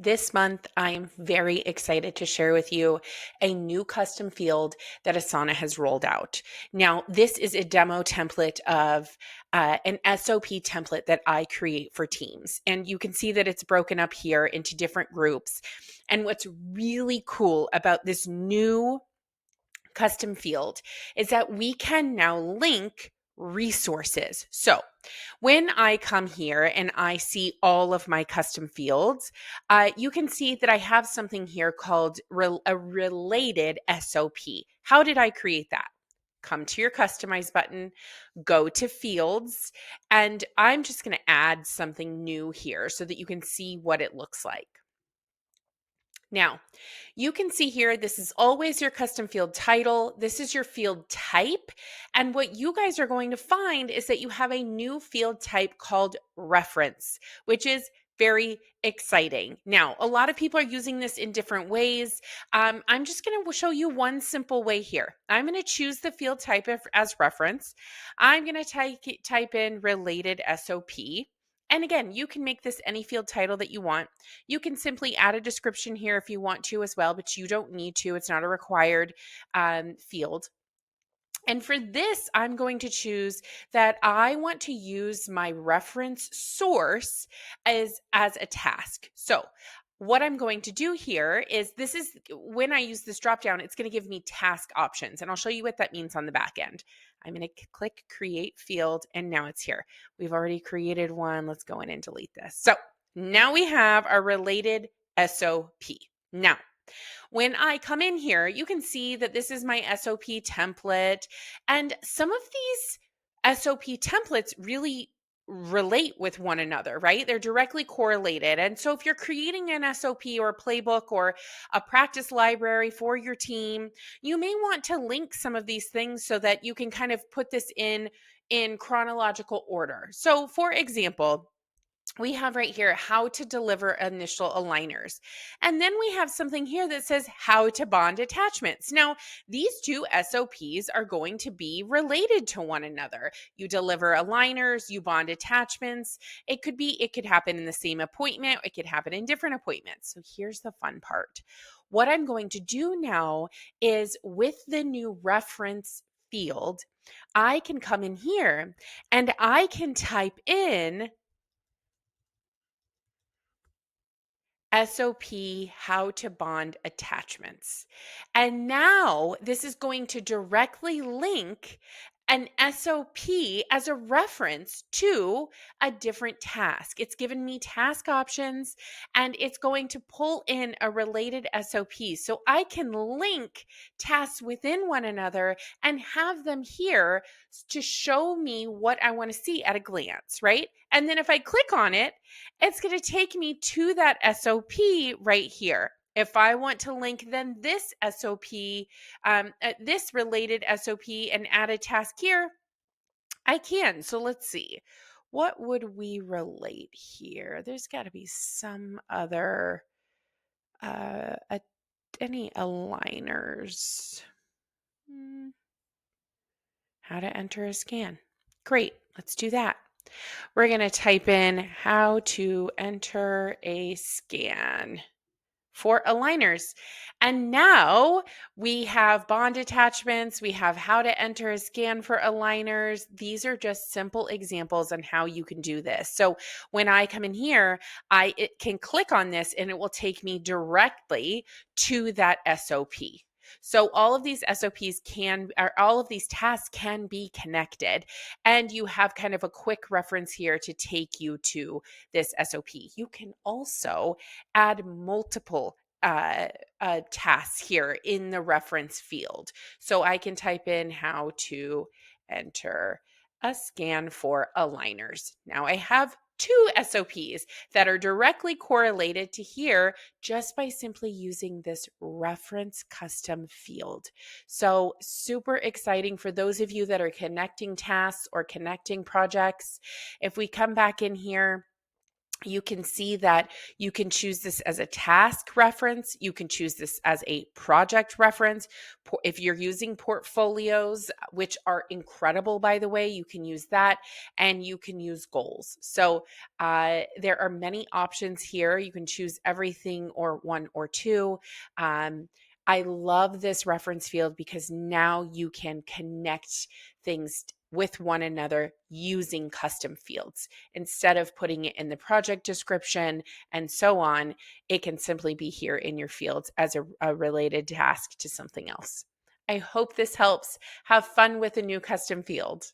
This month, I am very excited to share with you a new custom field that Asana has rolled out. Now, this is a demo template of an SOP template that I create for teams. And you can see that it's broken up here into different groups. And what's really cool about this new custom field is that we can now link resources. So when I come here and I see all of my custom fields, you can see that I have something here called a related SOP. How did I create that? Come to your customize button, go to fields, and I'm just going to add something new here so that you can see what it looks like. Now, you can see here, this is always your custom field title. This is your field type. And what you guys are going to find is that you have a new field type called reference, which is very exciting. Now, a lot of people are using this in different ways. I'm just going to show you one simple way here. I'm going to choose the field type as reference. I'm going to type in related SOP. And again, you can make this any field title that you want. You can simply add a description here if you want to as well, but you don't need to. It's not a required field. And for this, I'm going to choose that I want to use my reference source as a task. So what I'm going to do here is when I use this dropdown, it's going to give me task options. And I'll show you what that means on the back end. I'm going to click create field, and now it's here. We've already created one. Let's go in and delete this. So now we have our related SOP. Now, when I come in here, you can see that this is my SOP template, and some of these SOP templates really relate with one another, right? They're directly correlated. And so if you're creating an SOP or a playbook or a practice library for your team, you may want to link some of these things so that you can kind of put this in chronological order. So for example, we have right here how to deliver initial aligners. And then we have something here that says how to bond attachments. Now, these two SOPs are going to be related to one another. You deliver aligners, you bond attachments. It could happen in the same appointment, it could happen in different appointments. So here's the fun part. What I'm going to do now is with the new reference field, I can come in here and I can type in SOP, how to bond attachments. And now this is going to directly link an SOP as a reference to a different task. It's given me task options and it's going to pull in a related SOP. So I can link tasks within one another and have them here to show me what I want to see at a glance, right? And then if I click on it, it's going to take me to that SOP right here. If I want to link then this SOP, this related SOP and add a task here, I can. So let's see. What would we relate here? There's got to be some other, any aligners. How to enter a scan. Great. Let's do that. We're going to type in how to enter a scan for aligners. And now we have bond attachments. We have how to enter a scan for aligners. These are just simple examples on how you can do this. So when I come in here, I can click on this and it will take me directly to that SOP. So all of these all of these tasks can be connected, and you have kind of a quick reference here to take you to this SOP. You can also add multiple tasks here in the reference field. So I can type in how to enter a scan for aligners. Now I have two SOPs that are directly correlated to here just by simply using this reference custom field. So super exciting for those of you that are connecting tasks or connecting projects. If we come back in here, you can see that you can choose this as a task reference. You can choose this as a project reference. If you're using portfolios, which are incredible, by the way, you can use that, and you can use goals. So there are many options here. You can choose everything or one or two. I love this reference field because now you can connect things with one another using custom fields. Instead of putting it in the project description and so on, it can simply be here in your fields as a related task to something else. I hope this helps. Have fun with a new custom field.